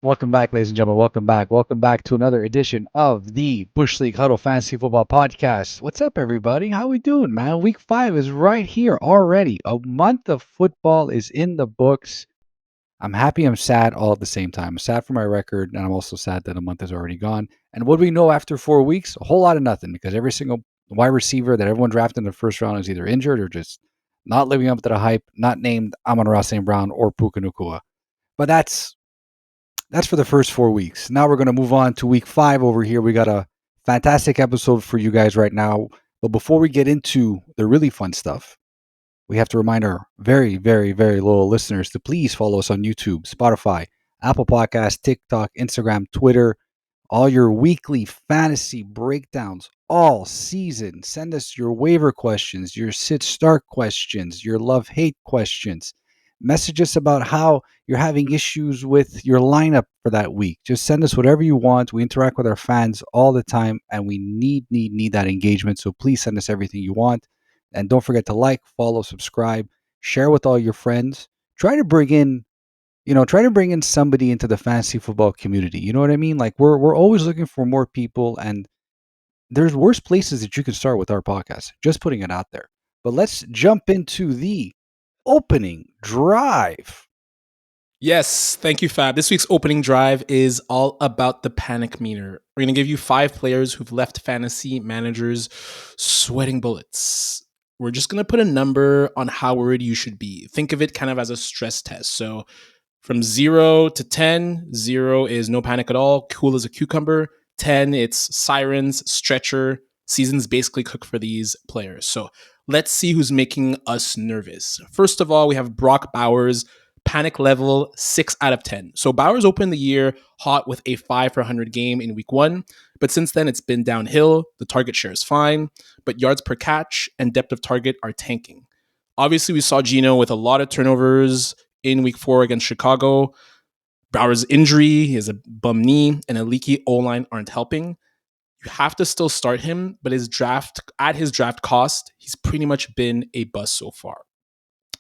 Welcome back, ladies and gentlemen. Welcome back. Welcome back to another edition of the Bush League Huddle Fantasy Football Podcast. What's up, everybody? How we doing, man? Week 5 is right here already. A month of football is in the books. I'm happy, I'm sad all at the same time. I'm sad for my record, and I'm also sad that a month is already gone. And what do we know after 4 weeks? A whole lot of nothing, because every single wide receiver that everyone drafted in the first round is either injured or just not living up to the hype, not named Amon-Ra St. Brown or Puka Nacua. But that's for the first 4 weeks. Now we're going to move on to week 5 over here. We got a fantastic episode for you guys right now. But before we get into the really fun stuff, we have to remind our very, very, very loyal listeners to please follow us on YouTube, Spotify, Apple Podcasts, TikTok, Instagram, Twitter, all your weekly fantasy breakdowns all season. Send us your waiver questions, your sit-start questions, your love-hate questions. Message us about how you're having issues with your lineup for that week. Just send us whatever you want. We interact with our fans all the time, and we need that engagement. So please send us everything you want. And don't forget to like, follow, subscribe, share with all your friends. Try to bring in, somebody into the fantasy football community. You know what I mean? Like we're always looking for more people, and there's worse places that you can start with our podcast. Just putting it out there. But let's jump into the opening drive. Yes, thank you, Fab. This week's opening drive is all about the panic meter. We're going to give you 5 players who've left fantasy managers sweating bullets. We're just going to put a number on how worried you should be. Think of it kind of as a stress test. So from 0 to 10, 0 is no panic at all, cool as a cucumber. 10, it's sirens, stretcher. Season's basically cooked for these players. So let's see who's making us nervous. First of all, we have Brock Bowers. Panic level 6 out of 10. So Bowers opened the year hot with a 5 for 100 game in week 1, but since then it's been downhill. The target share is fine, but yards per catch and depth of target are tanking. Obviously, we saw Geno with a lot of turnovers in week 4 against Chicago. Bowers' injury, he has a bum knee, and a leaky O-line aren't helping. You have to still start him, but his draft cost, he's pretty much been a bust so far.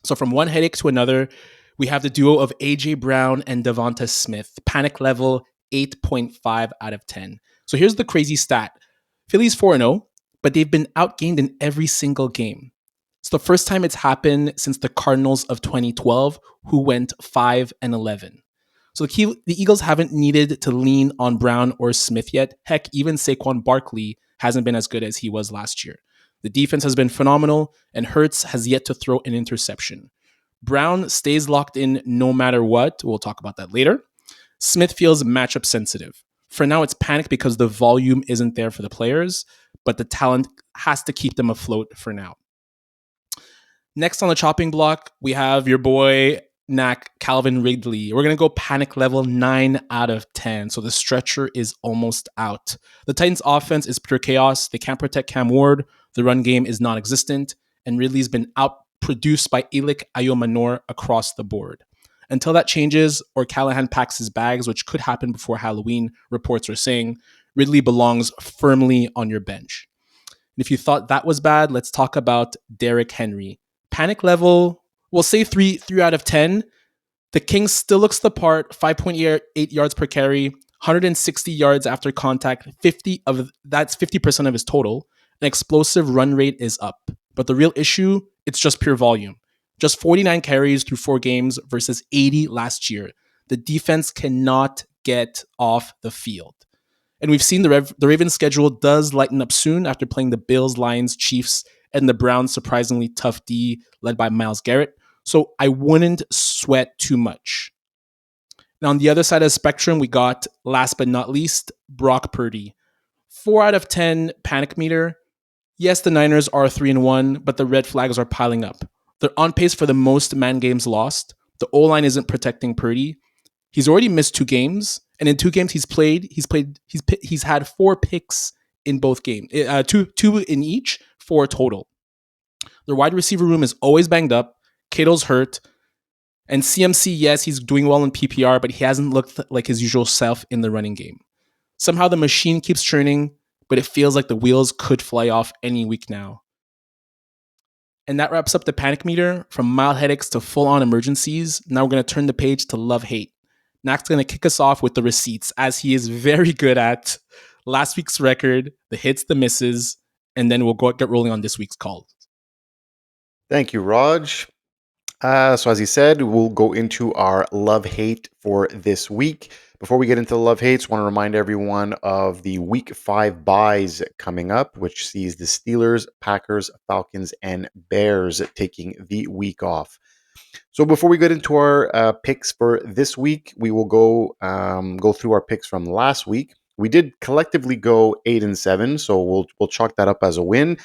So from one headache to another, we have the duo of A.J. Brown and Devonta Smith. Panic level 8.5 out of 10. So here's the crazy stat. Philly's 4-0, but they've been outgained in every single game. It's the first time it's happened since the Cardinals of 2012, who went 5-11. So the Eagles haven't needed to lean on Brown or Smith yet. Heck, even Saquon Barkley hasn't been as good as he was last year. The defense has been phenomenal, and Hurts has yet to throw an interception. Brown stays locked in no matter what. We'll talk about that later. Smith feels matchup sensitive. For now, it's panic because the volume isn't there for the players, but the talent has to keep them afloat for now. Next on the chopping block, we have your boy, Calvin Ridley. We're going to go panic level 9 out of 10. So the stretcher is almost out. The Titans offense is pure chaos. They can't protect Cam Ward. The run game is non-existent. And Ridley's been outproduced by Elik Ayomanor across the board. Until that changes or Callahan packs his bags, which could happen before Halloween, reports are saying, Ridley belongs firmly on your bench. And if you thought that was bad, let's talk about Derrick Henry. Panic level, we'll say 3 out of 10. The King still looks the part, 5.8 yards per carry, 160 yards after contact, that's 50% of his total. An explosive run rate is up. But the real issue, it's just pure volume. Just 49 carries through 4 games versus 80 last year. The defense cannot get off the field. And we've seen the Ravens schedule does lighten up soon after playing the Bills, Lions, Chiefs, and the Browns' surprisingly tough D led by Myles Garrett. So I wouldn't sweat too much. Now on the other side of the spectrum, we got, last but not least, Brock Purdy. 4 out of 10 panic meter. Yes, the Niners are 3-1, but the red flags are piling up. They're on pace for the most man games lost. The O-line isn't protecting Purdy. He's already missed 2 games, and in 2 games he's had 4 picks in both games. 2 in each, 4 total. Their wide receiver room is always banged up. Kittle's hurt. And CMC, yes, he's doing well in PPR, but he hasn't looked like his usual self in the running game. Somehow the machine keeps churning, but it feels like the wheels could fly off any week now. And that wraps up the panic meter. From mild headaches to full-on emergencies. Now we're going to turn the page to love-hate. Nach's going to kick us off with the receipts, as he is very good at last week's record, the hits, the misses, and then we'll get rolling on this week's call. Thank you, Raj. So as he said, we'll go into our love-hate for this week. Before we get into the love-hates, I want to remind everyone of the Week 5 buys coming up, which sees the Steelers, Packers, Falcons, and Bears taking the week off. So before we get into our picks for this week, we will go through our picks from last week. We did collectively go 8-7, so we'll chalk that up as a win.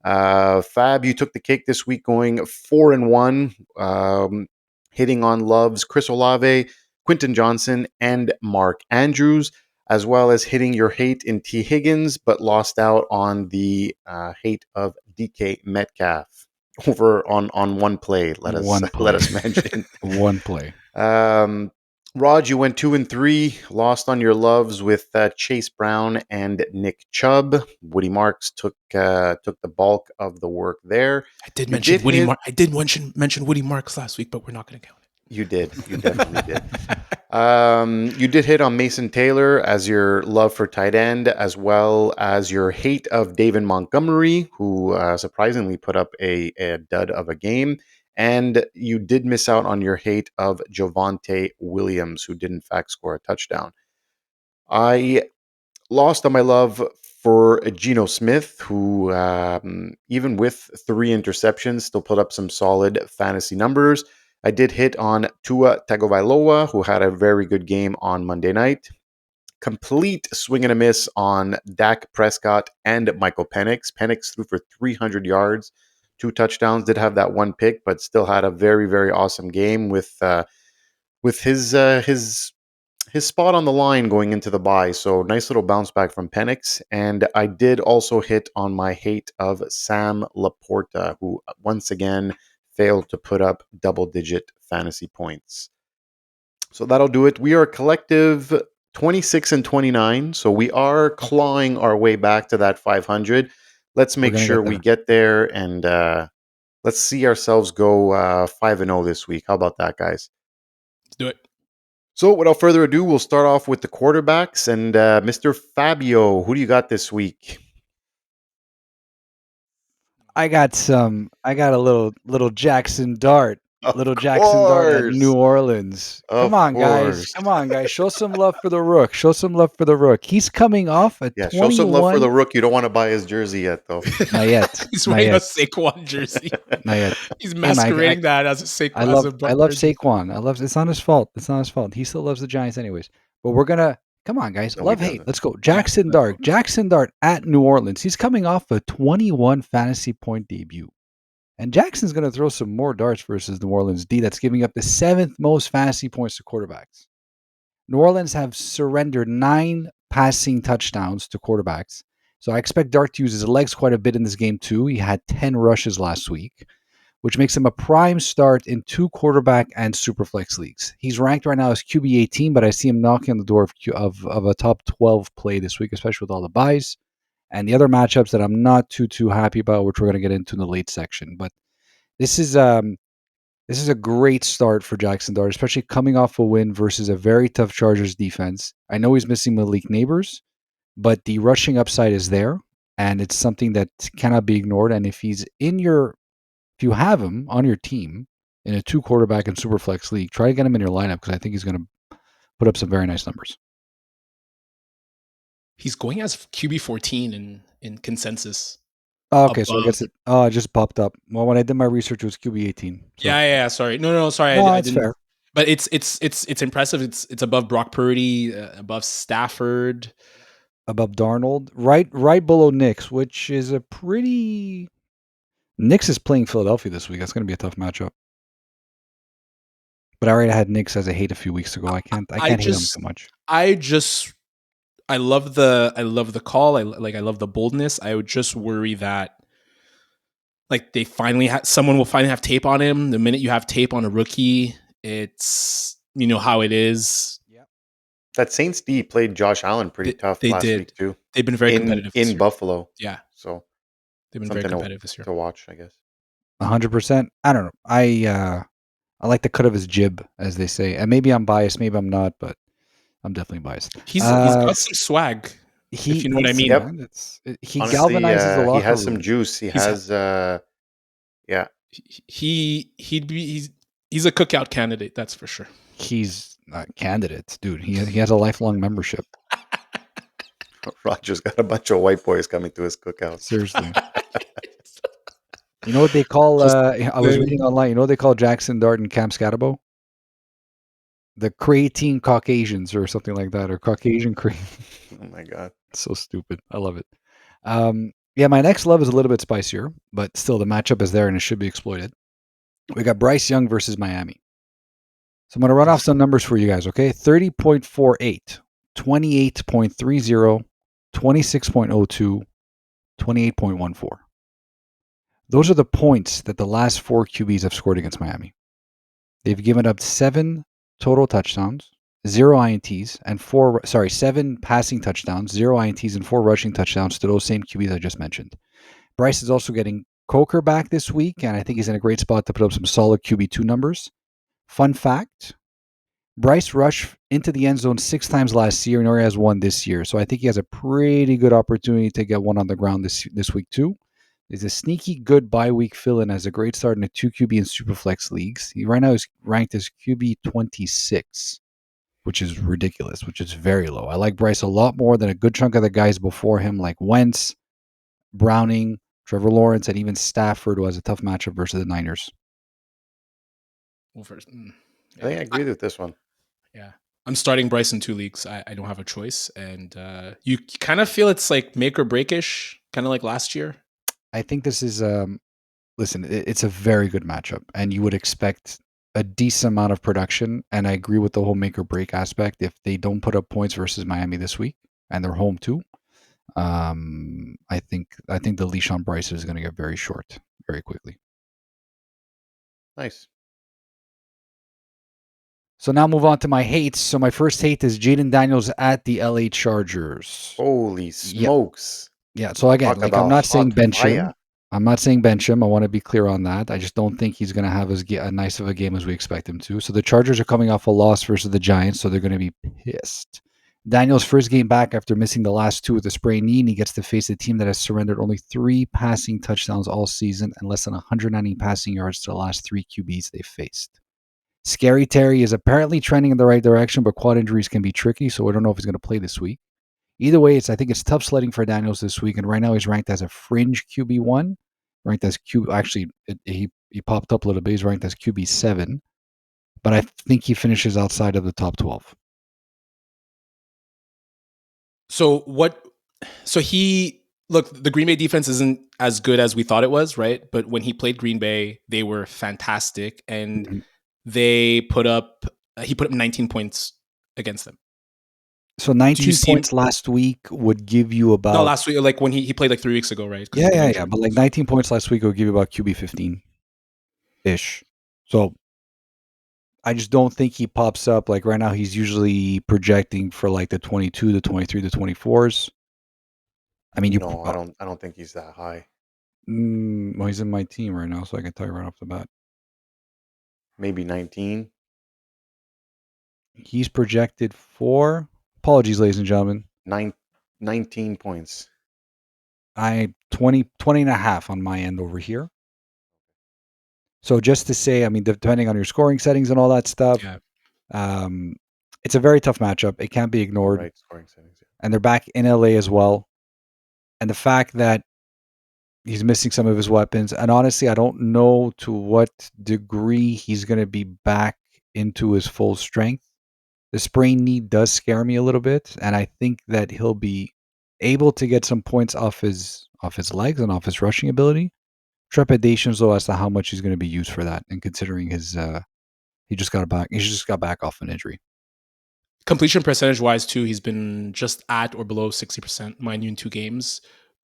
Fab, you took the cake this week, going 4-1, hitting on loves Chris Olave, Quentin Johnson, and Mark Andrews, as well as hitting your hate in T. Higgins, but lost out on the hate of DK Metcalf over on one play. Let us mention one play. Raj, you went 2-3, lost on your loves with Chase Brown and Nick Chubb. Woody Marks took the bulk of the work there. I did mention Woody Marks last week, but we're not going to count it. You did. You definitely did. You did hit on Mason Taylor as your love for tight end, as well as your hate of David Montgomery, who surprisingly put up a dud of a game. And you did miss out on your hate of Javonte Williams, who did in fact score a touchdown. I lost on my love for Geno Smith, who even with 3 interceptions still put up some solid fantasy numbers. I did hit on Tua Tagovailoa, who had a very good game on Monday night. Complete swing and a miss on Dak Prescott and Michael Penix. Penix threw for 300 yards, 2 touchdowns, did have that 1 pick, but still had a very, very awesome game with his spot on the line going into the bye. So nice little bounce back from Penix. And I did also hit on my hate of Sam Laporta, who once again failed to put up double-digit fantasy points. So that'll do it. We are collective 26-29, so we are clawing our way back to that 500. Let's make sure we get there, and let's see ourselves go 5-0 this week. How about that, guys? Let's do it. So without further ado, we'll start off with the quarterbacks. And Mr. Fabio, who do you got this week? I got a little Jaxson Dart. Jaxson Dart at New Orleans. Come on, guys. Show some love for the Rook. He's coming off a 21. Show some love for the Rook. You don't want to buy his jersey yet, though. Not yet. He's wearing a Saquon jersey. Not yet. He's masquerading that as a Saquon. I love Saquon. It's not his fault. He still loves the Giants anyways. But we're going to... Come on, guys. Hate. Let's go. Jaxson Dart at New Orleans. He's coming off a 21 fantasy point debut. And Jackson's going to throw some more darts versus New Orleans D that's giving up the 7th most fantasy points to quarterbacks. New Orleans have surrendered 9 passing touchdowns to quarterbacks. So I expect Dart to use his legs quite a bit in this game too. He had 10 rushes last week, which makes him a prime start in 2 quarterback and superflex leagues. He's ranked right now as QB 18, but I see him knocking on the door of a top 12 play this week, especially with all the buys. And the other matchups that I'm not too happy about, which we're going to get into in the late section. But this is a great start for Jaxson Dart, especially coming off a win versus a very tough Chargers defense. I know he's missing Malik Neighbors, but the rushing upside is there, and it's something that cannot be ignored. And if you have him on your team in a 2 quarterback and superflex league, try to get him in your lineup because I think he's going to put up some very nice numbers. He's going as QB 14 in consensus. Oh, okay, so I guess it just popped up. Well, when I did my research, it was QB 18. So. Yeah. Sorry, no, sorry. No, it's fair. But it's impressive. It's above Brock Purdy, above Stafford, above Darnold, right below Knicks, which is a pretty. Knicks is playing Philadelphia this week. That's going to be a tough matchup. But I already had Knicks as a hate a few weeks ago. I can't hate them so much. I love the call. I love the boldness. I would just worry that they finally someone will finally have tape on him. The minute you have tape on a rookie, it's how it is. Yeah. That Saints D played Josh Allen pretty tough last week too. They've been very competitive in Buffalo. Yeah. So they've been very competitive this year. To watch, I guess. 100%. I don't know. I like the cut of his jib, as they say. And maybe I'm biased, maybe I'm not, but I'm definitely biased. He's got some swag, if you know what I mean. Yep. Man, he Honestly, galvanizes the he locker has some room. juice. He He's- has, yeah. He's a cookout candidate, that's for sure. He's a candidate, dude. He has a lifelong membership. Roger's got a bunch of white boys coming to his cookout. Seriously. You know what they call? I was reading online. You know what they call Jaxson, Dart, and Cam Scatabo? The creatine Caucasians, or something like that, or Caucasian cream. Oh my god. So stupid. I love it. Yeah, my next love is a little bit spicier, but still the matchup is there and it should be exploited. We got Bryce Young versus Miami. So I'm going to run off some numbers for you guys, okay? 30.48, 28.30, 26.02, 28.14. Those are the points that the last 4 QBs have scored against Miami. They've given up 7 total touchdowns, 0 INTs, and 7 passing touchdowns, 0 INTs, and 4 rushing touchdowns to those same QBs I just mentioned. Bryce is also getting Coker back this week, and I think he's in a great spot to put up some solid QB2 numbers. Fun fact, Bryce rushed into the end zone 6 times last year and already has 1 this year. So I think he has a pretty good opportunity to get 1 on the ground this week too. He's a sneaky good bye week fill-in, has a great start in the 2 QB and Superflex leagues. He right now is ranked as QB 26, which is ridiculous, which is very low. I like Bryce a lot more than a good chunk of the guys before him, like Wentz, Browning, Trevor Lawrence, and even Stafford, who has a tough matchup versus the Niners. I think I agree with this one. Yeah. I'm starting Bryce in 2 leagues. I don't have a choice. And you kind of feel it's like make or break-ish, kind of like last year. I think this is, listen, it's a very good matchup, and you would expect a decent amount of production. And I agree with the whole make or break aspect. If they don't put up points versus Miami this week, and they're home too, I think the leash on Bryce is going to get very short very quickly. Nice. So now move on to my hates. So my first hate is Jaden Daniels at the LA Chargers. Holy smokes. Yeah. So again, Talk like I'm about not saying hot bench him. fire. I'm not saying bench him. I want to be clear on that. I just don't think he's going to have as nice of a game as we expect him to. So the Chargers are coming off a loss versus the Giants, so they're going to be pissed. Daniels' first game back after missing the last 2 with a sprained knee, and he gets to face a team that has surrendered only 3 passing touchdowns all season and less than 190 passing yards to the last 3 QBs they faced. Scary Terry is apparently trending in the right direction, but quad injuries can be tricky, so we don't know if he's going to play this week. Either way, I think it's tough sledding for Daniels this week, and right now he's ranked as a fringe QB1, ranked as he popped up a little bit. He's ranked as QB7, but I think he finishes outside of the top 12. So the Green Bay defense isn't as good as we thought it was, right? But when he played Green Bay, they were fantastic, and he put up 19 points against them. So 19 points last week would give you about... No, last week, like when he played like 3 weeks ago, right? Yeah. But like 19 points last week would give you about QB 15-ish. So I just don't think he pops up. Like right now, he's usually projecting for like the 22, the 23, the 24s. I mean, I don't think he's that high. Well, he's in my team right now, so I can tell you right off the bat. Maybe 19. He's projected for... Apologies, ladies and gentlemen. 19 points. 20 and a half on my end over here. So just to say, I mean, depending on your scoring settings and all that stuff, it's a very tough matchup. It can't be ignored. Right, scoring settings. Yeah. And they're back in LA as well. And the fact that he's missing some of his weapons, and honestly, I don't know to what degree he's going to be back into his full strength. The sprained knee does scare me a little bit, and I think that he'll be able to get some points off his legs and off his rushing ability. Trepidations though as to how much he's going to be used for that, and considering his he just got back off an injury. Completion percentage wise too, he's been just at or below 60%, mind you, in 2 games.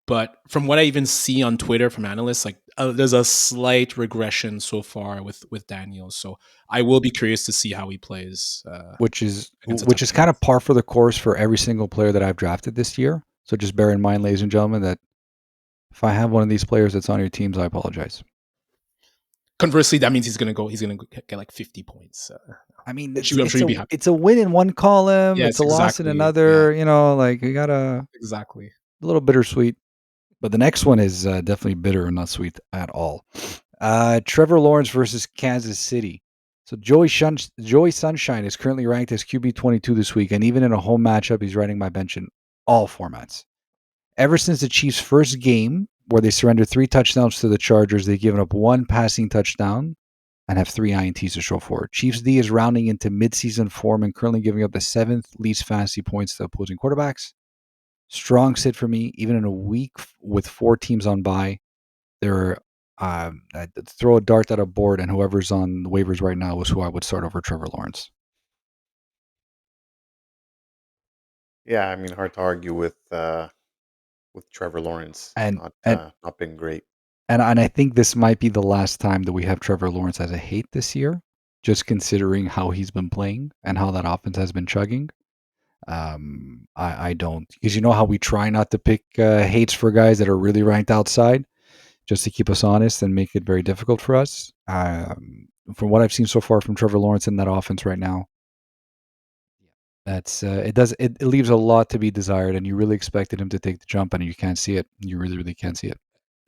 But from what I even see on Twitter from analysts, like there's a slight regression so far with Daniels. So I will be curious to see how he plays. Which is kind of par for the course for every single player that I've drafted this year. So just bear in mind, ladies and gentlemen, that if I have one of these players that's on your teams, I apologize. Conversely, that means he's gonna get like 50 points. I mean, I'm sure you'd be happy. it's a win in one column, it's Yes, a loss in exactly. another. Yeah, You know, like we got a exactly. little bittersweet. But the next one is definitely bitter and not sweet at all. Trevor Lawrence versus Kansas City. So Joey Sunshine is currently ranked as QB 22 this week, and even in a home matchup, he's riding my bench in all formats. Ever since the Chiefs' first game, where they surrendered 3 touchdowns to the Chargers, they've given up 1 passing touchdown and have 3 INTs to show for it. Chiefs D is rounding into midseason form and currently giving up the 7th least fantasy points to opposing quarterbacks. Strong sit for me, even in a week with 4 teams on bye. They're I'd throw a dart at a board, and whoever's on the waivers right now is who I would start over Trevor Lawrence. Yeah, I mean, hard to argue with Trevor Lawrence. And Not and not been great. and I think this might be the last time that we have Trevor Lawrence as a hate this year, just considering how he's been playing and how that offense has been chugging. I don't, because you know how we try not to pick hates for guys that are really ranked outside, just to keep us honest and make it very difficult for us. From what I've seen so far from Trevor Lawrence in that offense right now, that's it leaves a lot to be desired, and you really expected him to take the jump, and you can't see it. You really can't see it.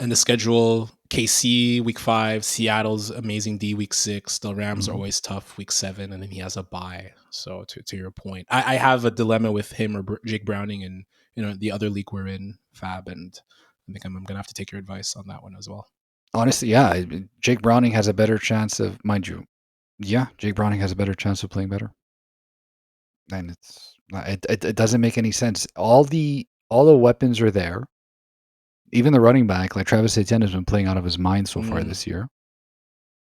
And the schedule: KC week 5, Seattle's amazing D week 6. The Rams are Mhm. always tough week 7, and then he has a bye. So to your point, I have a dilemma with him or Jake Browning, and the other league we're in, Fab, and I think I'm gonna have to take your advice on that one as well. Honestly, yeah, Jake Browning has a better chance of, mind you, yeah, Jake Browning has a better chance of playing better, and it doesn't make any sense. All the weapons are there. Even the running back, like Travis Etienne, has been playing out of his mind so far this year.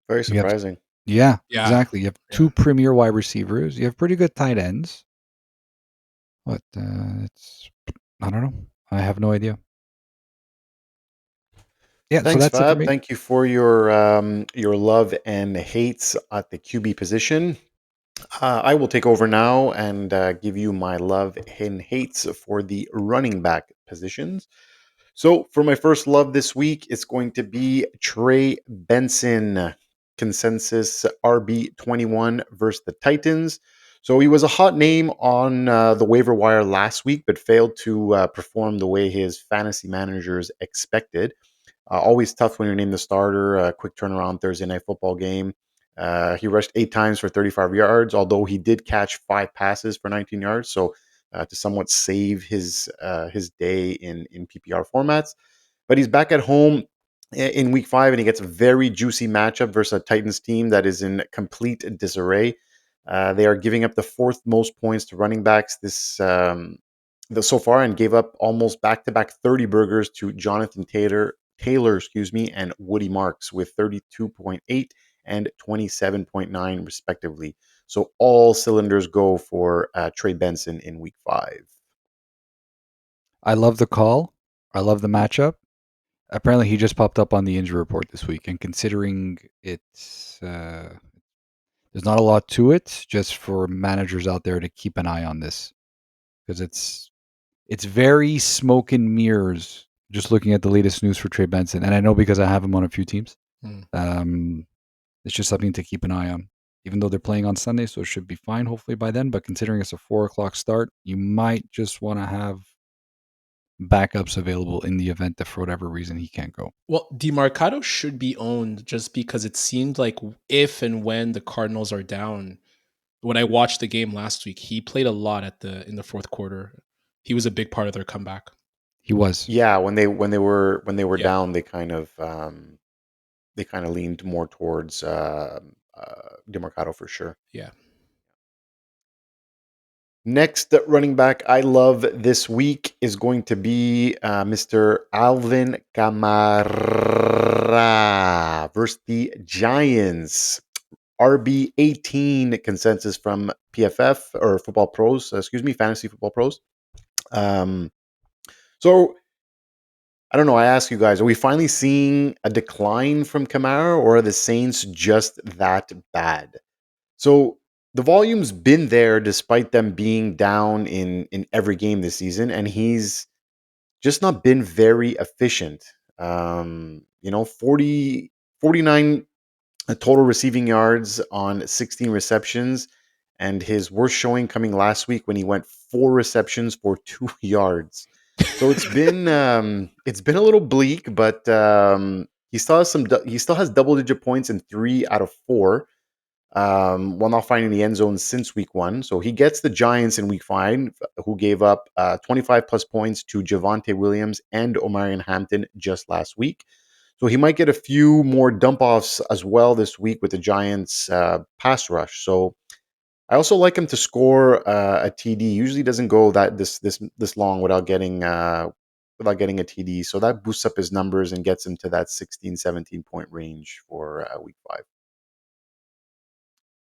Very You have, surprising. yeah, Yeah, exactly. You have 2 premier wide receivers. You have pretty good tight ends. But I don't know. I have no idea. Yeah, so Thanks, that's it for Fab. me. Thank you for your love and hates at the QB position. I will take over now and give you my love and hates for the running back positions. So, for my first love this week, it's going to be Trey Benson, consensus RB21 versus the Titans. So, he was a hot name on the waiver wire last week, but failed to perform the way his fantasy managers expected. Always tough when you're named the starter. Quick turnaround Thursday night football game. He rushed 8 times for 35 yards, although he did catch 5 passes for 19 yards. So to somewhat save his day in PPR formats. But he's back at home in week 5, and he gets a very juicy matchup versus a Titans team that is in complete disarray. They are giving up the 4th most points to running backs so far, and gave up almost back-to-back 30 burgers to Jonathan Taylor, and Woody Marks with 32.8 and 27.9 respectively. So all cylinders go for Trey Benson in week 5. I love the call. I love the matchup. Apparently, he just popped up on the injury report this week, and considering it's there's not a lot to it, just for managers out there to keep an eye on this, because it's very smoke and mirrors. Just looking at the latest news for Trey Benson, and I know because I have him on a few teams. Um, it's just something to keep an eye on. Even though they're playing on Sunday, so it should be fine hopefully by then. But considering it's a 4 o'clock start, you might just want to have backups available in the event that for whatever reason he can't go. Well, DeMarcado should be owned just because it seemed like if and when the Cardinals are down. When I watched the game last week, he played a lot in the fourth quarter. He was a big part of their comeback. He was. Yeah, when they were Yeah. down, they kind of leaned more towards DeMarcado for sure. Yeah. Next running back I love this week is going to be Mr. Alvin Kamara versus the Giants. RB18 consensus from PFF or Football Pros, Fantasy Football Pros. So I don't know. I ask you guys, are we finally seeing a decline from Kamara, or are the Saints just that bad? So the volume's been there despite them being down in every game this season, and he's just not been very efficient. 49 a total receiving yards on 16 receptions, and his worst showing coming last week when he went 4 receptions for 2 yards. So it's been a little bleak, but he still has double digit points in 3 out of 4, while not finding the end zone since week 1. So he gets the Giants in week 5, who gave up 25 plus points to Javonte Williams and Omarion Hampton just last week. So he might get a few more dump offs as well this week with the Giants pass rush. So I also like him to score a TD. Usually doesn't go this long without getting a TD. So that boosts up his numbers and gets him to that 16, 17 point range for week 5.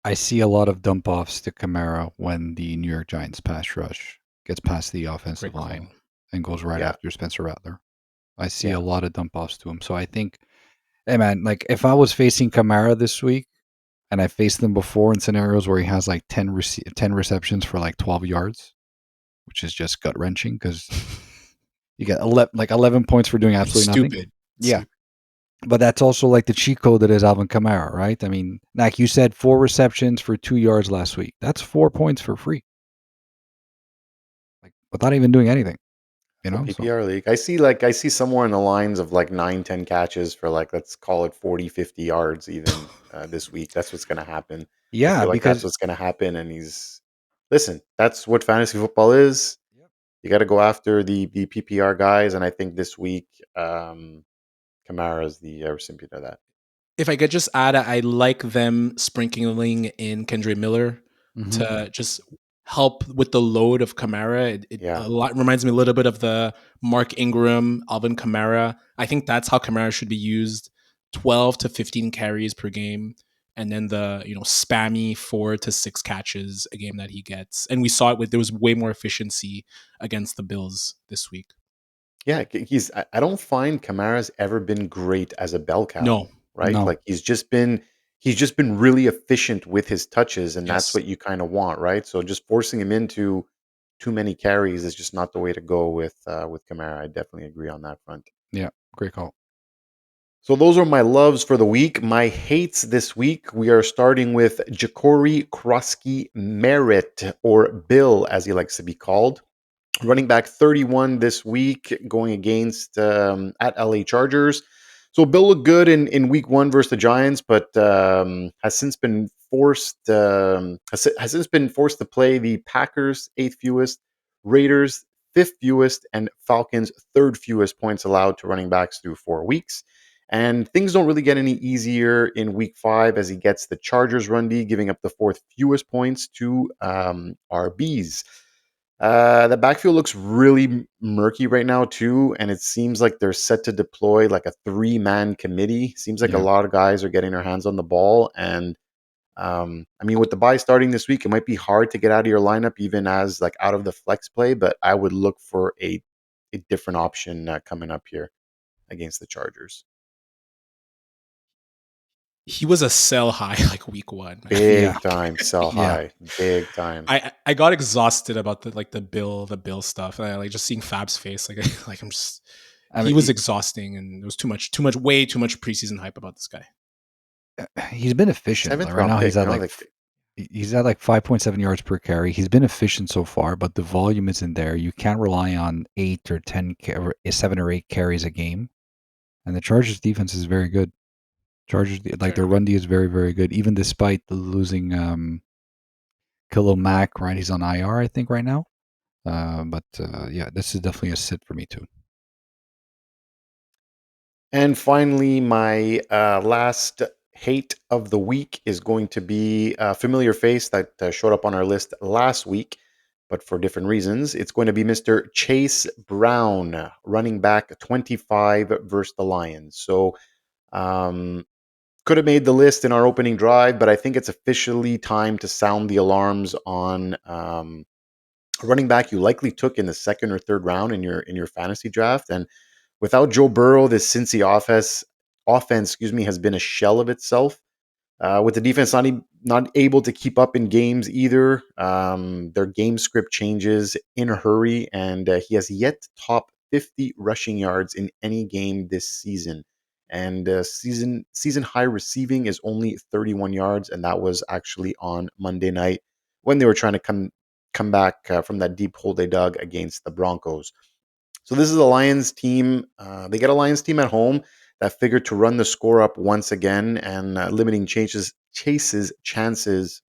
I see a lot of dump offs to Kamara when the New York Giants pass rush gets past the offensive Great call. line and goes right Yeah. after Spencer Rattler. I see Yeah. a lot of dump offs to him. So I think, hey man, like if I was facing Kamara this week and I faced him before in scenarios where he has like 10 receptions for like 12 yards, which is just gut wrenching because you get 11 points for doing It's absolutely nothing. stupid. Yeah. Stupid. But that's also like the cheat code that is Alvin Kamara, right? I mean, like you said, 4 receptions for 2 yards last week. That's 4 points for free. Like without even doing anything, you For know? So PPR league, I see somewhere in the lines of like 9, 10 catches for like, let's call it 40, 50 yards even this week. That's what's going to happen. I yeah, feel like that's because what's going to happen. And listen, that's what fantasy football is. You got to go after the PPR guys. And I think this week, Kamara is the recipient of that. If I could just add, I like them sprinkling in Kendre Miller to just help with the load of Kamara. It Yeah. a lot reminds me a little bit of the Mark Ingram, Alvin Kamara. I think that's how Kamara should be used: 12 to 15 carries per game, and then the spammy 4 to 6 catches a game that he gets. And we saw it there was way more efficiency against the Bills this week. Yeah, I don't find Kamara's ever been great as a bell cow, No, right? no. Like he's just been really efficient with his touches, and that's yes, what you kind of want, right? So just forcing him into too many carries is just not the way to go with Kamara. I definitely agree on that front. Yeah, great call. So those are my loves for the week. My hates this week, we are starting with Jacory Croskey-Merritt, or Bill, as he likes to be called. Running back 31 this week, going against at LA Chargers. So Bill looked good in week 1 versus the Giants, but has since been forced to play the Packers 8th fewest, Raiders 5th fewest, and Falcons 3rd fewest points allowed to running backs through 4 weeks. And things don't really get any easier in week 5 as he gets the Chargers run D, giving up the 4th fewest points to RBs. The backfield looks really murky right now too, and it seems like they're set to deploy like a 3-man committee. Seems like a Yeah. lot of guys are getting their hands on the ball, and I mean, with the bye starting this week, it might be hard to get out of your lineup even as like out of the flex play. But I would look for a different option coming up here against the Chargers. he was a sell high like week 1. Man. Big Yeah. time, sell Yeah. high, big time. I got exhausted about the bill stuff. Like just seeing Fab's face, like I'm just I he mean, was exhausting, and there was way too much preseason hype about this guy. he's been efficient. Like Seventh right round now, pick, you know, like he's at like 5.7 yards per carry. He's been efficient so far, but the volume isn't there. You can't rely on 8 or 10, 7 or 8 carries a game. And the Chargers defense is very good. Chargers like their run D is very, very good, even despite the losing Khalil Mack. Right, he's on IR, I think, right now. But yeah, this is definitely a sit for me too. And finally, my last hate of the week is going to be a familiar face that showed up on our list last week, but for different reasons. It's going to be Mr. Chase Brown, running back 25 versus the Lions. So, could have made the list in our opening drive, but I think it's officially time to sound the alarms on a running back you likely took in the 2nd or 3rd round in your fantasy draft. And without Joe Burrow, this Cincy offense, has been a shell of itself. With the defense not able to keep up in games either, their game script changes in a hurry, and he has yet to top 50 rushing yards in any game this season. and season high receiving is only 31 yards, and that was actually on Monday night when they were trying to come back from that deep hole they dug against the Broncos. So this is a Lions team. They get a Lions team at home that figured to run the score up once again and limiting Chase's chances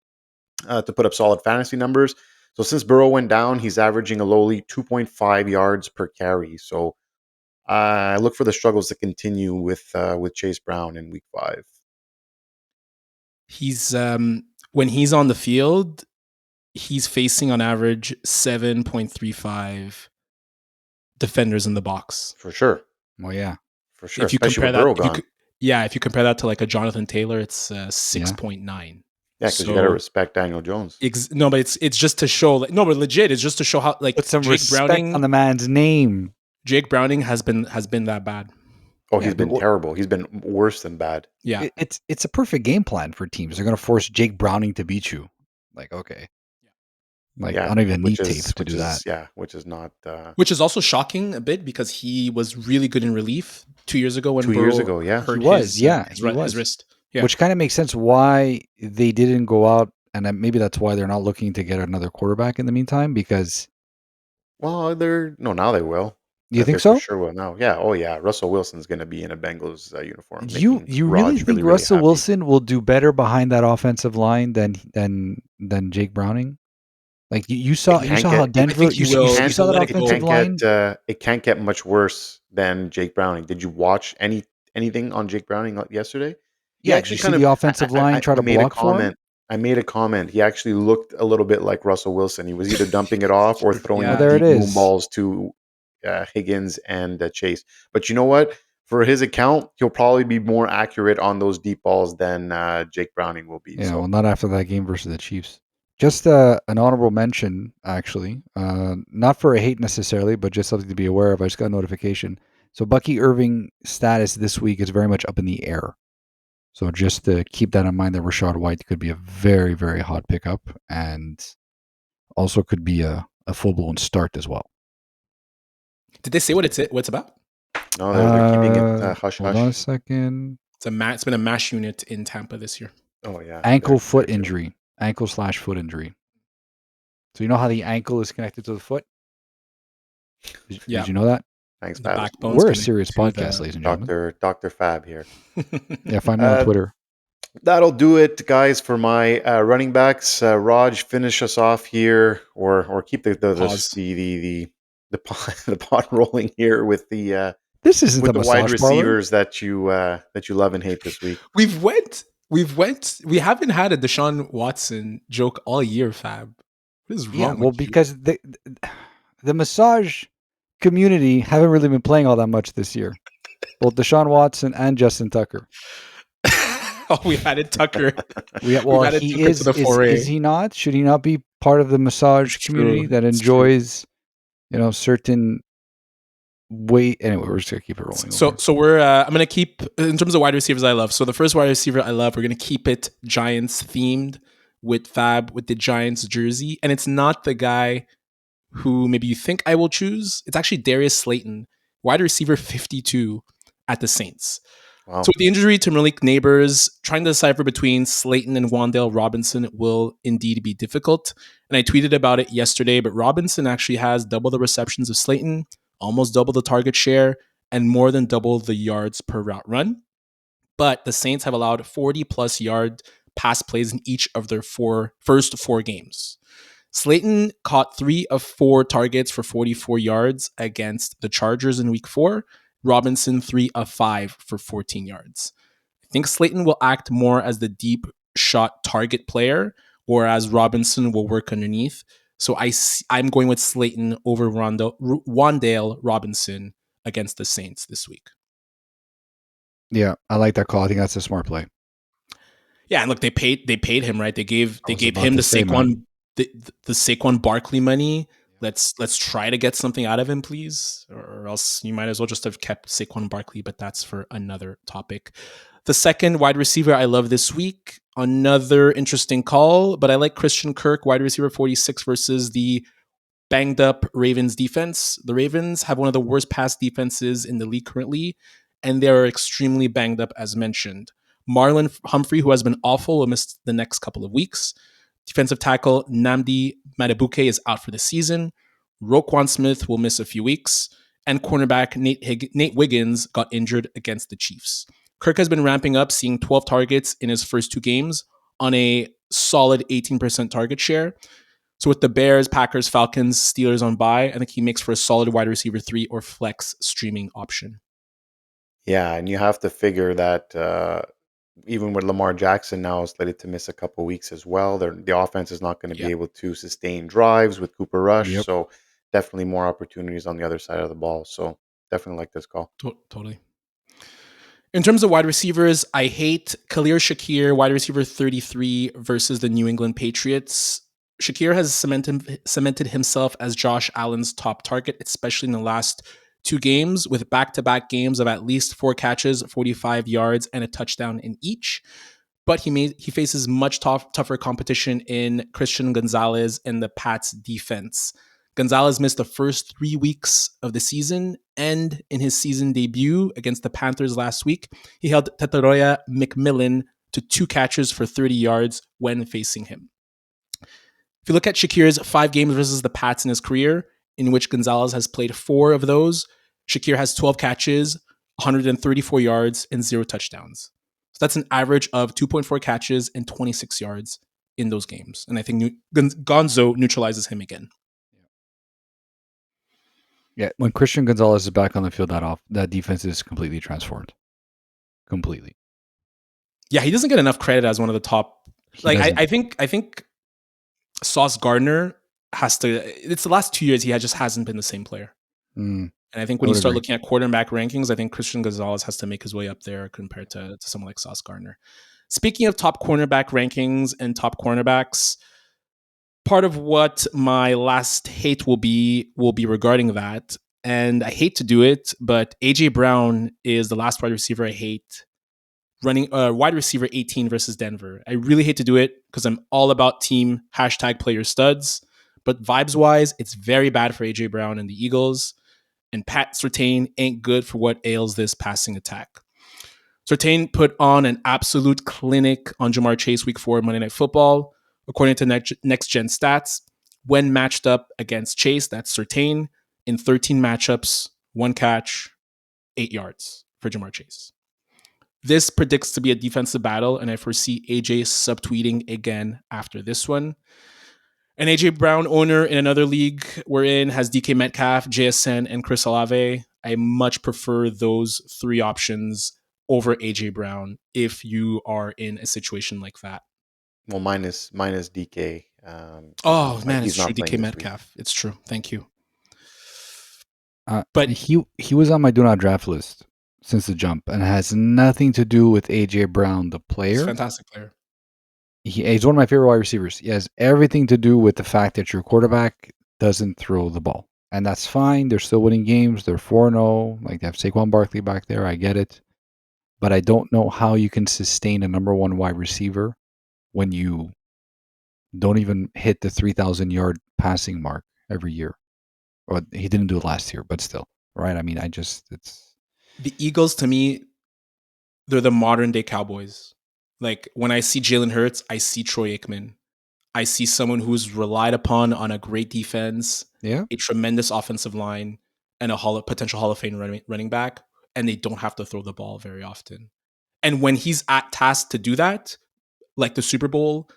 to put up solid fantasy numbers. So since Burrow went down, he's averaging a lowly 2.5 yards per carry. So I look for the struggles to continue with Chase Brown in Week 5. He's when he's on the field, he's facing on average 7.35 defenders in the box. For sure. Well, yeah. For sure. If you Especially compare with Burrow that, gone. if you compare that to like a Jonathan Taylor, it's 6.9. Yeah, because you got to respect Daniel Jones. No, but it's just to show, like, no, but legit, it's just to show how, like, Put some Jake respect Browning on the man's name. Jake Browning has been that bad. Oh, he's been terrible. He's been worse than bad. Yeah, It's a perfect game plan for teams. They're going to force Jake Browning to beat you. Like, okay. Like, I don't even need tape to do that. Yeah, which is not... which is also shocking a bit because he was really good in relief 2 years ago when 2 years ago, yeah. hurt He was, his wrist. Yeah. Which kind of makes sense why they didn't go out, and maybe that's why they're not looking to get another quarterback in the meantime, because... Well, now they will. You think so? For sure will now. Yeah. Oh, yeah. Russell Wilson's going to be in a Bengals uniform. You really think Russell Wilson will do better behind that offensive line than Jake Browning? Like you saw how Denver. You saw that offensive line. It can't get much worse than Jake Browning. Did you watch anything on Jake Browning yesterday? Yeah, actually, see the offensive line try to block for him. I made a comment. He actually looked a little bit like Russell Wilson. He was either dumping it off or throwing deep boom balls to Higgins and Chase. But you know what? For his account, he'll probably be more accurate on those deep balls than Jake Browning will be. Yeah, well, not after that game versus the Chiefs. Just an honorable mention, actually. Not for a hate necessarily, but just something to be aware of. I just got a notification. So Bucky Irving's status this week is very much up in the air. So just to keep that in mind, that Rachaad White could be a very, very hot pickup and also could be a full-blown start as well. Did they say what it's about? No, they're keeping it hush-hush. Hold on a second. It's been a mash unit in Tampa this year. Oh, yeah. Ankle/foot injury. Ankle/foot injury. So you know how the ankle is connected to the foot? Did you know that? Thanks, Fab. We're a serious podcast, ladies and gentlemen. Dr. Fab here. Yeah, find me on Twitter. That'll do it, guys, for my running backs. Raj, finish us off here, or keep the pot rolling here with the this isn't with the wide receivers that you love and hate this week. We haven't had a Deshaun Watson joke all year, Fab. What is wrong? Well, because the massage community haven't really been playing all that much this year. Both Deshaun Watson and Justin Tucker. Oh, we added Tucker. He is he not? Should he not be part of the massage community that enjoys, certain way? Anyway, we're just gonna keep it rolling. So we're I'm gonna keep in terms of wide receivers I love. So the first wide receiver I love, we're gonna keep it Giants themed with Fab with the Giants jersey, and it's not the guy who maybe you think I will choose. It's actually Darius Slayton, wide receiver 52 at the Saints. Wow. So with the injury to Malik Neighbors, trying to decipher between Slayton and Wan'Dale Robinson will indeed be difficult. And I tweeted about it yesterday, but Robinson actually has double the receptions of Slayton, almost double the target share, and more than double the yards per route run. But the Saints have allowed 40-plus yard pass plays in each of their first four games. Slayton caught 3 of 4 targets for 44 yards against the Chargers in week 4. Robinson 3 of 5 for 14 yards. I think Slayton will act more as the deep shot target player, whereas Robinson will work underneath. So I'm going with Slayton over Wan'Dale Robinson against the Saints this week. Yeah, I like that call. I think that's a smart play. Yeah, and look, they paid him, right? They gave him the Saquon Barkley money. Let's try to get something out of him, please, or else you might as well just have kept Saquon Barkley, but that's for another topic. The second wide receiver I love this week, another interesting call, but I like Christian Kirk, wide receiver 46 versus the banged up Ravens defense. The Ravens have one of the worst pass defenses in the league currently, and they're extremely banged up, as mentioned. Marlon Humphrey, who has been awful, will miss the next couple of weeks. Defensive tackle Nnamdi Madubuike is out for the season. Roquan Smith will miss a few weeks. And cornerback Nate Wiggins got injured against the Chiefs. Kirk has been ramping up, seeing 12 targets in his first 2 games on a solid 18% target share. So with the Bears, Packers, Falcons, Steelers on bye, I think he makes for a solid wide receiver 3 or flex streaming option. Yeah, and you have to figure that even with Lamar Jackson now slated to miss a couple weeks as well, the offense is not going to be able to sustain drives with Cooper Rush. Yep. So definitely more opportunities on the other side of the ball. So definitely like this call. Totally. In terms of wide receivers, I hate Khalil Shakir, wide receiver 33 versus the New England Patriots. Shakir has cemented himself as Josh Allen's top target, especially in the last 2 games, with back-to-back games of at least 4 catches, 45 yards, and a touchdown in each. But he faces much tougher competition in Christian Gonzalez and the Pats defense. Gonzalez missed the first 3 weeks of the season, and in his season debut against the Panthers last week, he held Tataroya McMillan to 2 catches for 30 yards when facing him. If you look at Shakir's 5 games versus the Pats in his career, in which Gonzalez has played 4 of those, Shakir has 12 catches, 134 yards, and 0 touchdowns. So that's an average of 2.4 catches and 26 yards in those games. And I think Gonzo neutralizes him again. Yeah, when Christian Gonzalez is back on the field, that defense is completely transformed. Completely. Yeah, he doesn't get enough credit as one of the top. I think Sauce Gardner has to. It's the last 2 years he just hasn't been the same player. And I think when you start looking at quarterback rankings, I think Christian Gonzalez has to make his way up there compared to someone like Sauce Gardner. Speaking of top cornerback rankings and top cornerbacks, part of what my last hate will be regarding that. And I hate to do it, but AJ Brown is the last wide receiver I hate. Running wide receiver 18 versus Denver. I really hate to do it because I'm all about team #player studs. But vibes-wise, it's very bad for AJ Brown and the Eagles. And Pat Surtain ain't good for what ails this passing attack. Surtain put on an absolute clinic on Ja'Marr Chase week 4 Monday Night Football. According to Next Gen Stats, when matched up against Chase, that's Surtain, in 13 matchups, 1 catch, 8 yards for Ja'Marr Chase. This predicts to be a defensive battle, and I foresee AJ subtweeting again after this one. An AJ Brown owner in another league we're in has DK Metcalf, JSN, and Chris Olave. I much prefer those 3 options over AJ Brown if you are in a situation like that. Well, minus DK. It's true. DK Metcalf. It's true. Thank you. But he was on my do not draft list since the jump, and it has nothing to do with AJ Brown, the player. He's a fantastic player. He's one of my favorite wide receivers. He has everything to do with the fact that your quarterback doesn't throw the ball. And that's fine. They're still winning games. They're 4-0. Like, they have Saquon Barkley back there. I get it. But I don't know how you can sustain a number 1 wide receiver when you don't even hit the 3,000-yard passing mark every year. Or he didn't do it last year, but still. Right? I mean, it's... The Eagles, to me, they're the modern-day Cowboys. Like, when I see Jalen Hurts, I see Troy Aikman. I see someone who's relied upon on a great defense, a tremendous offensive line, and a potential Hall of Fame running back, and they don't have to throw the ball very often. And when he's tasked to do that, like the Super Bowl,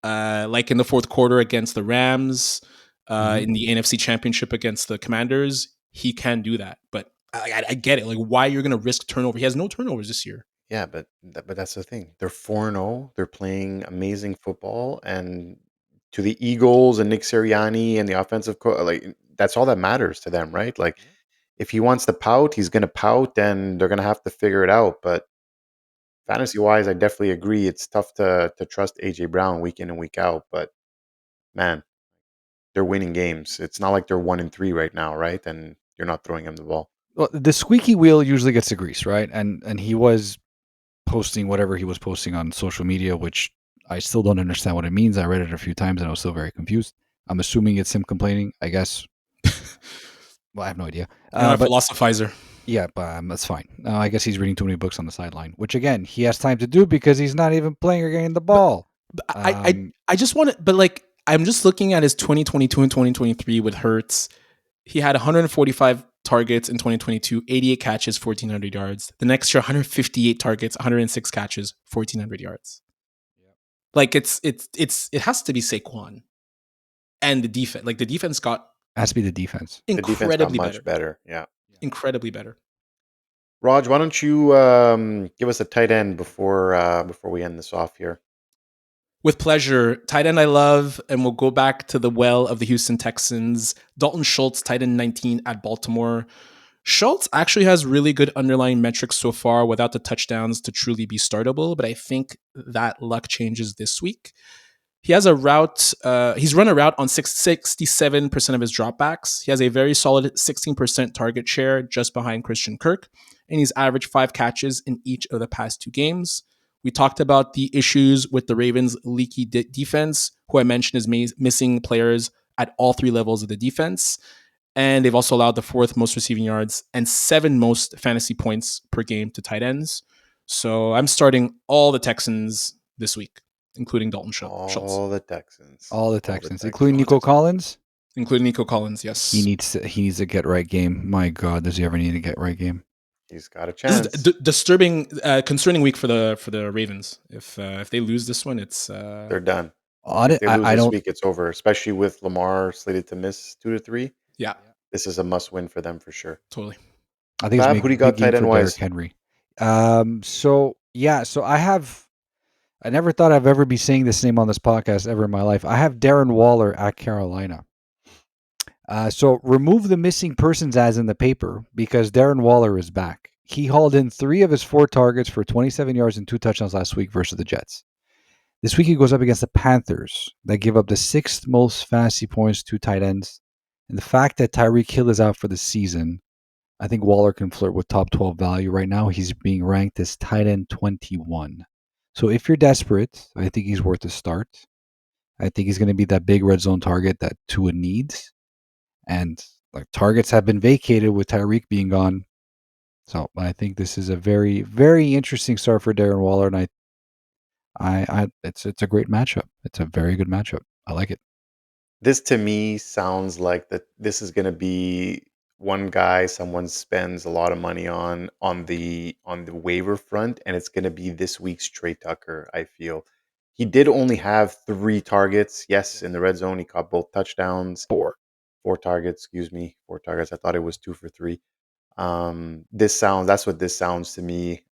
like in the 4th quarter against the Rams, in the NFC Championship against the Commanders, he can do that. But I get it. Like, why you're going to risk turnover? He has no turnovers this year. Yeah, but that's the thing. They're 4-0. They're playing amazing football, and to the Eagles and Nick Sirianni and the offensive that's all that matters to them, right? Like, if he wants to pout, he's going to pout, and they're going to have to figure it out. But fantasy-wise, I definitely agree. It's tough to trust AJ Brown week in and week out. But man, they're winning games. It's not like they're 1-3 right now, right? And you're not throwing him the ball. Well, the squeaky wheel usually gets the grease, right? And he was posting whatever he was posting on social media, which I still don't understand what it means. I read it a few times and I was still very confused. I'm assuming it's him complaining, I guess. Well, I have no idea. Philosophizer. Yeah, but that's fine. I guess he's reading too many books on the sideline, which again he has time to do because he's not even playing or getting the But, ball. but I just want to, but like I'm just looking at his 2022 and 2023 with Hurts. He had 145 targets in 2022, 88 catches, 1,400 yards. The next year, 158 targets, 106 catches, 1,400 yards. Like it has to be Saquon and the defense. Like the defense got It has to be the defense. The defense got incredibly much better. Yeah. incredibly better. Raj, why don't you give us a tight end before we end this off here? With pleasure. Tight end I love, and we'll go back to the well of the Houston Texans. Dalton Schultz, tight end 19 at Baltimore. Schultz actually has really good underlying metrics so far without the touchdowns to truly be startable, but I think that luck changes this week. He has a route. He's run a route on 67% of his dropbacks. He has a very solid 16% target share, just behind Christian Kirk, and he's averaged 5 catches in each of the past 2 games. We talked about the issues with the Ravens' leaky defense, who I mentioned is missing players at all 3 levels of the defense. And they've also allowed the 4th most receiving yards and 7 most fantasy points per game to tight ends. So I'm starting all the Texans this week, including Dalton Schultz. All the Texans. All the Texans, including Nico Collins. Including Nico Collins, yes. He needs a get right game. My God, does he ever need a get right game? He's got a chance. This is disturbing, concerning week for the Ravens. If they lose this one, it's they're done. If they lose this week, it's over. Especially with Lamar slated to miss 2 to 3. Yeah, this is a must-win for them for sure. Totally. I think Fab, who do you got tight end wise? Henry. So I never thought I'd ever be saying this name on this podcast ever in my life. I have Darren Waller at Carolina. So remove the missing persons as in the paper because Darren Waller is back. He hauled in 3 of his 4 targets for 27 yards and 2 touchdowns last week versus the Jets. This week he goes up against the Panthers that give up the 6th most fantasy points to tight ends. And the fact that Tyreek Hill is out for the season, I think Waller can flirt with top 12 value right now. He's being ranked as tight end 21. So if you're desperate, I think he's worth a start. I think he's going to be that big red zone target that Tua needs. And like targets have been vacated with Tyreek being gone. So I think this is a very, very interesting start for Darren Waller, and it's a great matchup. It's a very good matchup. I like it. This to me sounds like that this is going to be one guy someone spends a lot of money on the waiver front, and it's going to be this week's Trey Tucker. I feel he did only have 3 targets. Yes, in the red zone, he caught both touchdowns. 4 targets. Excuse me, 4 targets. I thought it was 2 for 3. That's what this sounds to me.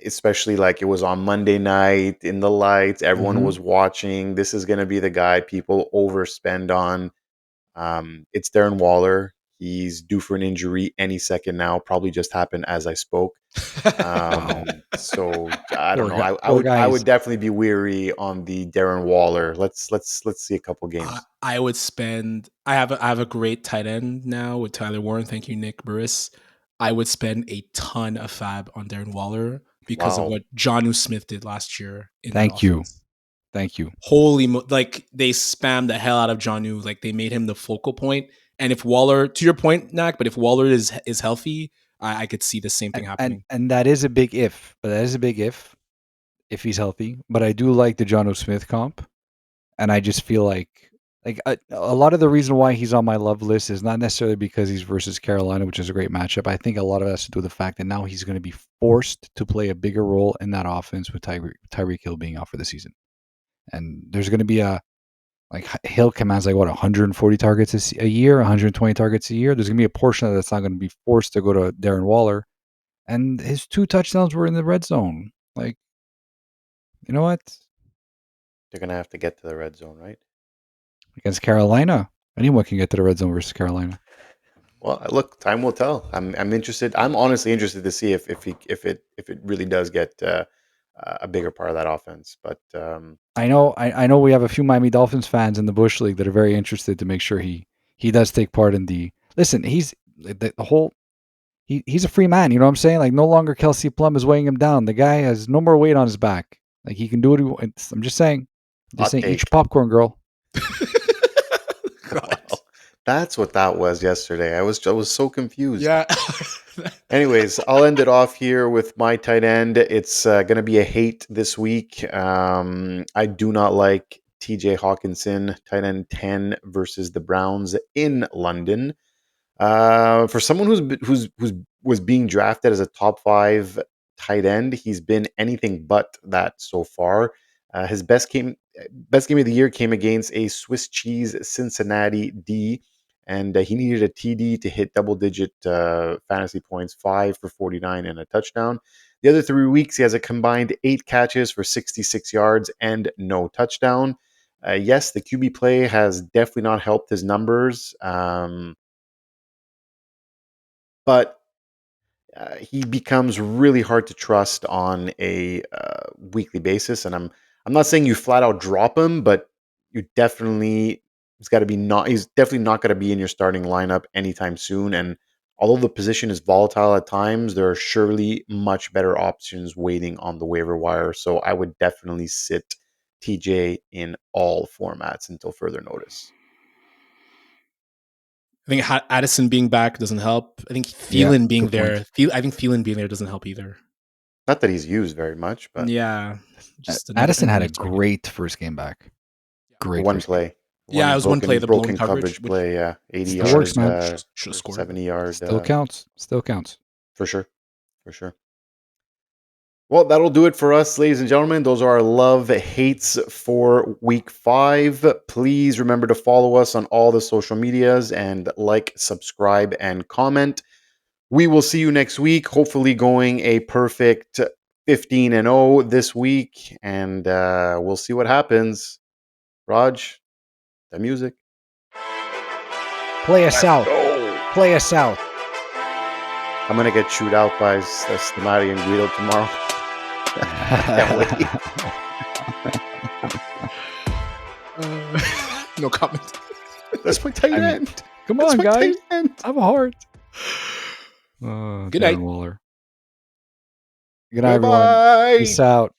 Especially like it was on Monday night in the lights, everyone was watching. This is going to be the guy people overspend on. It's Darren Waller. He's due for an injury any second now. Probably just happened as I spoke. So I don't know. I would definitely be weary on the Darren Waller. Let's see a couple games. I would spend. I have a great tight end now with Tyler Warren. Thank you, Nick Burris. I would spend a ton of fab on Darren Waller because of what Jonnu Smith did last year. Thank you. Holy like they spammed the hell out of Jonnu. Like they made him the focal point. And if Waller, to your point, Nak, but if Waller is healthy, I could see the same thing happening. And that is a big if. But that is a big if he's healthy. But I do like the Jonnu Smith comp, and I just feel like a lot of the reason why he's on my love list is not necessarily because he's versus Carolina, which is a great matchup. I think a lot of it has to do with the fact that now he's going to be forced to play a bigger role in that offense with Tyreek Hill being out for the season. And there's going to be Hill commands 140 targets a year, 120 targets a year. There's going to be a portion of that's not going to be forced to go to Darren Waller. And his 2 touchdowns were in the red zone. Like, you know what? They're going to have to get to the red zone, right? Against Carolina. Anyone can get to the red zone versus Carolina. Well, look, time will tell. I'm interested. I'm honestly interested to see if it really does get a bigger part of that offense. But I know we have a few Miami Dolphins fans in the Bush League that are very interested to make sure he does take part in the. Listen, he's he's a free man. You know what I'm saying? Like no longer Kelsey Plum is weighing him down. The guy has no more weight on his back. Like he can do what I'm just saying. Eat your popcorn, girl. Well, That's what that was yesterday. I was so confused. Yeah. Anyways, I'll end it off here with my tight end. It's going to be a hate this week. I do not like TJ Hockenson, tight end 10 versus the Browns in London. For someone who's was being drafted as a top 5 tight end, he's been anything but that so far. His best game of the year came against a Swiss cheese Cincinnati D, and he needed a TD to hit double digit fantasy points, 5 for 49 and a touchdown. The other 3 weeks, he has a combined 8 catches for 66 yards and no touchdown. Yes, the QB play has definitely not helped his numbers. But he becomes really hard to trust on a weekly basis. And I'm not saying you flat out drop him, but you definitely he's definitely not going to be in your starting lineup anytime soon. And although the position is volatile at times, there are surely much better options waiting on the waiver wire. So I would definitely sit TJ in all formats until further notice. I think Addison being back doesn't help. I think Thielen being there. I think Thielen being there doesn't help either. Not that he's used very much, but yeah. Addison had a great first game back. Great one play. It was one play, the broken blown coverage play. Yeah, 80 still yards, works, man. 70 yards. Still counts. Still counts. For sure. Well, that'll do it for us, ladies and gentlemen. Those are our love hates for week 5. Please remember to follow us on all the social medias and like, subscribe, and comment. We will see you next week, hopefully going a perfect 15-0 this week, and we'll see what happens. Raj, the music. Play us out. Play us out. I'm going to get chewed out by Stamati and Guido tomorrow. Can't wait. No comment. That's my tight end. Come on, guys. I have a heart. Good night. Darren Waller. Good night, everyone. Peace out.